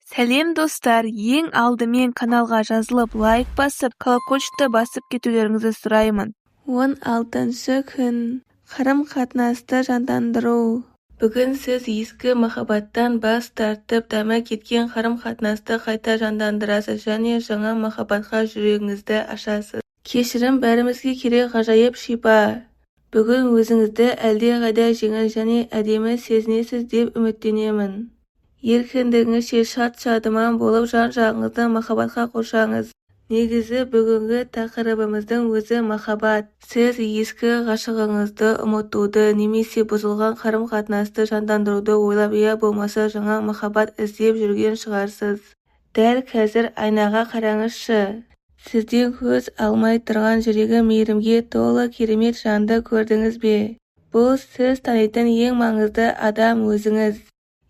Сәлем достар, ең алдымен каналға жазылып лайк басып, колокольчикті басып кетулеріңізді сұраймын. 16 күн. Қарым-қатынасты жандандыру. Бүгін сіз ескі махаббаттан бас тартып, дами кеткен қарым-қатынасты қайта жандандырасыз және жаңа махаббатқа жүрегіңізді ашасыз. Кешірім бәрімізге керек ғажайып шипа. Бүгін өзіңізді әлдеқайда жеңіл және әдемі сезінесіз деп үміттенемін. Еркіндігіңізше шат-шадыман болып жан-жағыңызды махаббатқа қоршаңыз. Негізі бүгінгі тақырыбымыздың өзі махаббат. Сіз ескі ғашығыңызды ұмытуды немесе бұзылған қарым-қатынасты жандандыруды ойлап, я болмаса жаңа махаббат іздеп жүрген шығарсыз. Дәл қазір айнаға қараңызшы. Сізден көз алмай тұрған жүрегі мейірімге толы керемет жанды көрдіңіз бе? Бұл сіз танитын ең маңызды адам өзіңіз.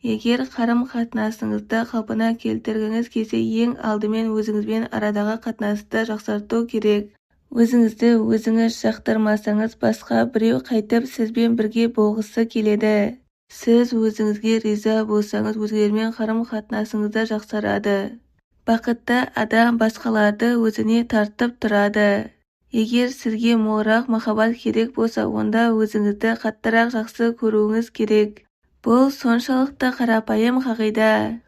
Егер қарым-қатынасыңызды қалпына келтіргіңіз келсе, ең алдымен өзіңізбен арадағы қатынасты жақсарту керек. Өзіңізді өзіңіз жақтырмасаңыз, басқа біреу қайтып сізбен бірге болғысы келеді. Сіз өзіңізге риза болсаңыз, өзгелермен қарым-қатынасыңызды жақсарады. Бақытты адам басқаларды өзіне тартып тұрады. Егер сізге молырақ махаббат керек болса, онда өзіңізді қаттырақ жақсы көруіңіз керек. Бұл соншалықты қарапайым қағида.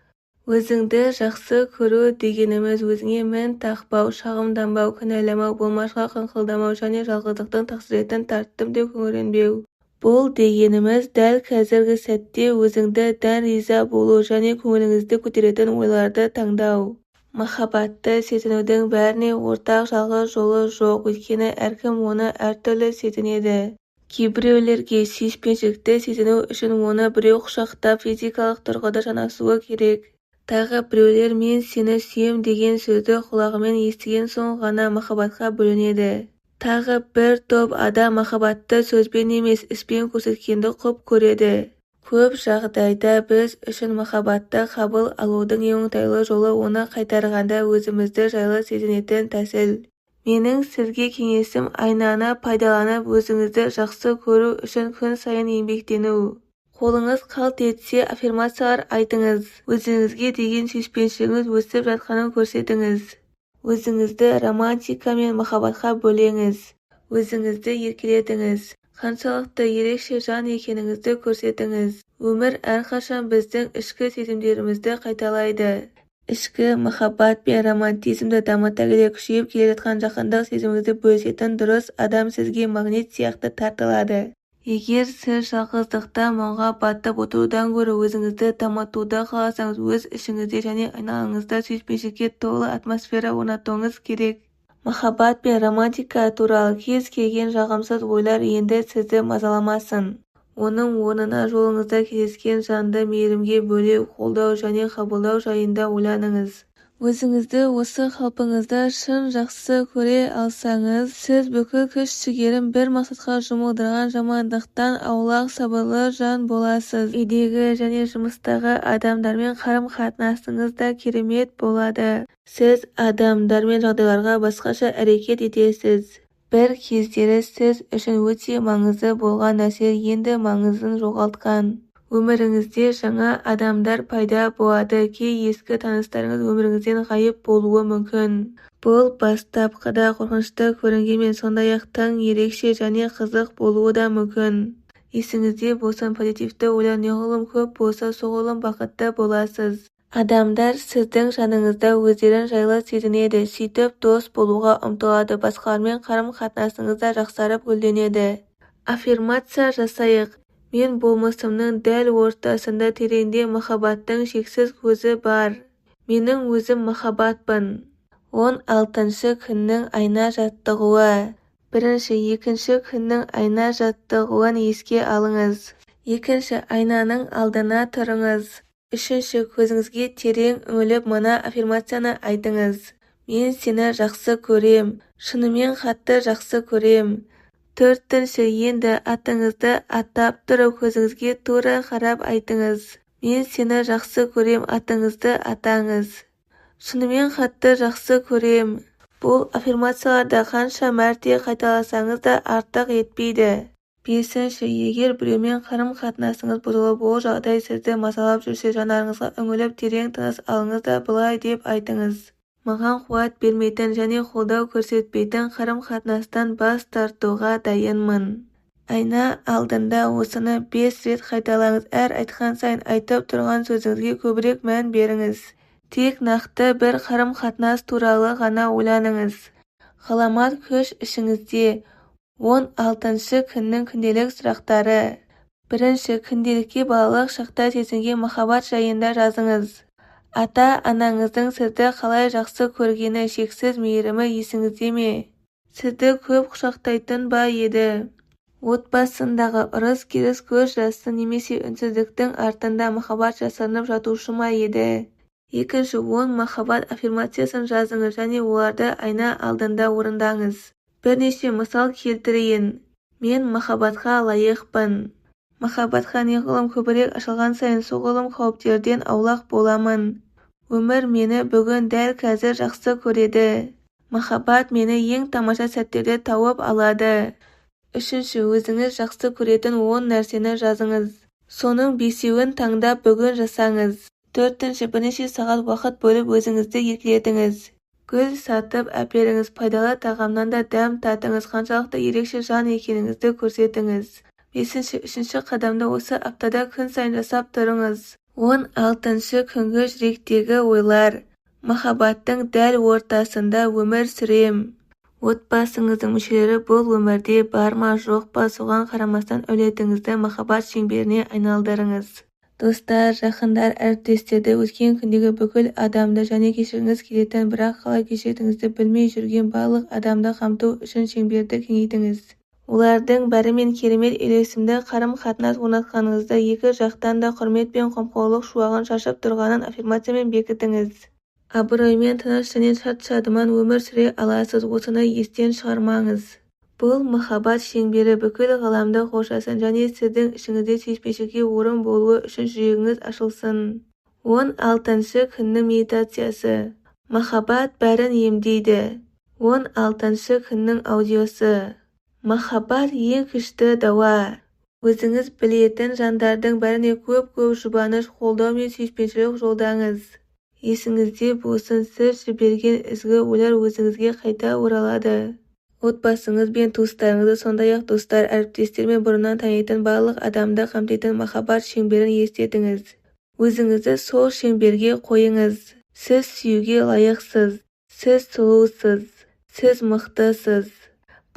Өзіңді жақсы көру дегеніміз өзіңе мін тақпау, шағымданбау, кінәламау, болмашқа қыңқылдамау және жалғыздықтың тақсіретін тарттым деп күңіренбеу. Бұл дегеніміз дәл қазіргі сәтте өзіңді дән риза болу және көңіліңізді көтеретін ойларды таңдау. Махаббатты сезінудің бәріне ортақ жалғыз жолы жоқ, өйткені әркім оны әртүрлі сезінеді. Кейбіреулерге сүйіспеншілікті сезіну үшін оны біреу құшақтап физикалық тұрғыда жанасуы керек. Тағы біреулер мен сені сүйем деген сөзді құлағымен естіген соң ғана махаббатқа бөленеді. Тағы бір топ адам махаббатты сөзбен емес, іспен көрсеткенді құп көреді. Көп жағдайда біз үшін махаббатты қабыл алудың ең оңтайлы жолы оны қайтарғанда өзімізді жайлы сезінетін тәсіл. Менің сізге кеңесім айнаны пайдаланып өзіңізді жақсы көру үшін күн сайын еңбектену. Қолыңыз қалт етсе аффирмациялар айтыңыз. Өзіңізге деген сүйіспеншілігіңіз өсіп жатқанын көрсетіңіз. Өзіңізді романтика мен махаббатқа бөлеңіз. Өзіңізді еркелетіңіз. Қаншалықты ерекше жан екеніңізді көрсетіңіз. Өмір әрқашан біздің ішкі сезімдерімізді қайталайды. Ішкі махаббат пен романтизмді дамыта келе күшейіп келе жатқан жақындық сезіміңізді бөлісетін дұрыс адам сізге магнит сияқты тартылады. Егер сіз жалғыздықта мұңға батып отырудан гөрі өзіңізді дамытуды қаласаңыз, өз ішіңізде және айналаңызда сүйіспеншілікке толы атмосфера орнатуыңыз керек. Махаббат пен романтика туралы кез келген жағымсыз ойлар енді сізді мазаламасын. Оның орнына жолыңызда кездескен жанды мейірімге бөлеу, қолдау және қабылдау жайында ойланыңыз. Өзіңізді осы қалпыңызда шын жақсы көре алсаңыз, сіз бүкіл күш-жігерін бір мақсатқа жұмылдырған жамандықтан аулақ сабырлы жан боласыз. Үйдегі және жұмыстағы адамдармен қарым-қатынасыңыз да керемет болады. Сіз адамдар мен жағдайларға басқаша әрекет етесіз. Бір кездері сіз үшін өте маңызды болған нәрсе енді маңызын жоғалтқан. Өміріңізде жаңа адамдар пайда болады, кей ескі таныстарыңыз өміріңізден ғайып болуы мүмкін. Бұл бастапқыда қорқынышты көрінгенмен сондай-ақ тың ерекше және қызық болуы да мүмкін. Есіңізде болсын, позитивті ойлар неғұрлым көп болса, соғұрлым бақытты боласыз. Адамдар сіздің жаныңызда өздерін жайлы сезінеді, сөйтіп дос болуға ұмтылады, басқалармен қарым-қатынасыңызда жақсарып гүлденеді. Аффирмация жасайық. Мен болмысымның дәл ортасында тереңде махаббаттың шексіз көзі бар. Менің өзім махаббатпын. 16 күннің айна жаттығуы. Екінші күннің айна жаттығуын еске алыңыз. Екінші айнаның алдына тұрыңыз. Үшінші көзіңізге терең үңіліп мына аффирмацияны айтыңыз. Мен сені жақсы көрем. Шынымен қатты жақсы көрем. Төртінші енді атыңызды атап тұрып көзіңізге тура қарап айтыңыз. Мен сені жақсы көрем, атыңызды атаңыз. Шынымен қатты жақсы көрем. Бұл аффирмацияларда қанша мәрте қайталасаңыз да артық етпейді. 5. Егер біреумен қарым-қатынасыңыз бұзылып, ол жағдай сізді мазалап жүрсе, жанарыңызға үңіліп терең тыныс алыңыз да былай деп айтыңыз: маған қуат бермейтін және қолдау көрсетпейтін қарым-қатынастан бас тартуға дайынмын. Айна алдында осыны 5 рет қайталаңыз. Әр айтқан сайын айтып тұрған сөзіңізге көбірек мән беріңіз. Тек нақты бір қарым-қатынас туралы ғана ойланыңыз. Ғаламат күш ішіңізде. 16 күннің күнделік сұрақтары. 1. Күнделікке балалық шақта сезінген махаббат жайында жазыңыз. Ата-анаңыздың сізді қалай жақсы көргені, шексіз мейірімі есіңізде ме? Сізді көп құшақтайтын ба еді? Отбасындағы ұрыс-керіс, көз жасы немесе үнсіздіктің артында махаббат жасырынып жатушы ма еді? 2. 10 махаббат аффирмациясын жазыңыз және оларды айна алдында орындаңыз. Бірнеше мысал келтірейін. Мен махаббатқа лайықпын. Махаббатқа неғұрлым көбірек ашылған сайын соғұрлым қауіптерден аулақ боламын. Өмір мені бүгін дәл қазір жақсы көреді. Махаббат мені ең тамаша сәттерде тауып алады. 3. Өзіңіз жақсы көретін 10 нәрсені жазыңыз. Соның 5-еуін таңдап бүгін жасаңыз. 4. Бірнеше сағат уақыт бөліп өзіңізді еркелетіңіз. Гүл сатып әперіңіз, пайдалы тағамнан да дәм татыңыз, қаншалықты ерекше жан екеніңізді көрсетіңіз. 5. Үшінші қадамды осы аптада күн сайын жасап тұрыңыз. 16 күнгі жүректегі ойлар. Махаббаттың дәл ортасында өмір сүрем. Отбасыңыздың мүшелері бұл өмірде бар ма жоқ па, соған қарамастан әулетіңізді махаббат шеңберіне айналдырыңыз. Достар, жақындар, әріптестерді, өткен күндегі бүкіл адамды және кешіргіңіз келетін, бірақ қалай кешетіңізді білмей жүрген барлық адамды қамту үшін шеңберді кеңейтіңіз. Олардың бәрімен керемет үйлесімді қарым-қатынас орнатқаныңызды, екі жақтан да құрмет пен қамқорлық шуағын шашып тұрғанын аффирмациямен бекітіңіз. Абыроймен тыныш және шат-шадыман өмір сүре аласыз, осыны естен шығармаңыз. Бұл махаббат шеңбері бүкіл ғаламды қоршасын және сіздің ішіңізде сүйіспеншілікке орын болуы үшін жүрегіңіз ашылсын. 16 күннің медитациясы. Махаббат бәрін емдейді. 16 күннің аудиосы. Махаббат ең күшті дауа. Өзіңіз білетін жандардың бәріне көп-көп жұбаныш, қолдау мен сүйіспеншілік жолдаңыз. Есіңізде болсын, сіз жіберген ізгі ойлар өзіңізге қайта оралады. Отбасыңыз бен туыстарыңызды, сондай-ақ достар, әріптестер мен бұрыннан танитын барлық адамды қамтитын махаббат шеңберін естетіңіз. Өзіңізді сол шеңберге қойыңыз. Сіз сүюге лайықсыз. Сіз сұлусыз. Сіз мықтысыз.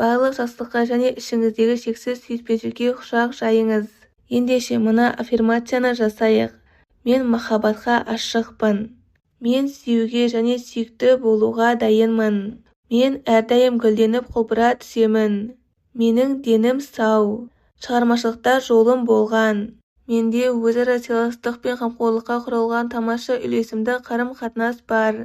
Барлық жақсылыққа және ішіңіздегі шексіз сүйіспеншілікке құшақ жайыңыз. Ендеше мына аффирмацияны жасайық. Мен махаббатқа ашықпын. Мен сүюге және сүйікті болуға дайынмын. Мен әрдайым гүлденіп құлпыра түсемін. Менің денім сау. Шығармашылықта жолым болған. Менде өзара сыйластық пен қамқорлыққа құрылған тамаша үйлесімді қарым-қатынас бар.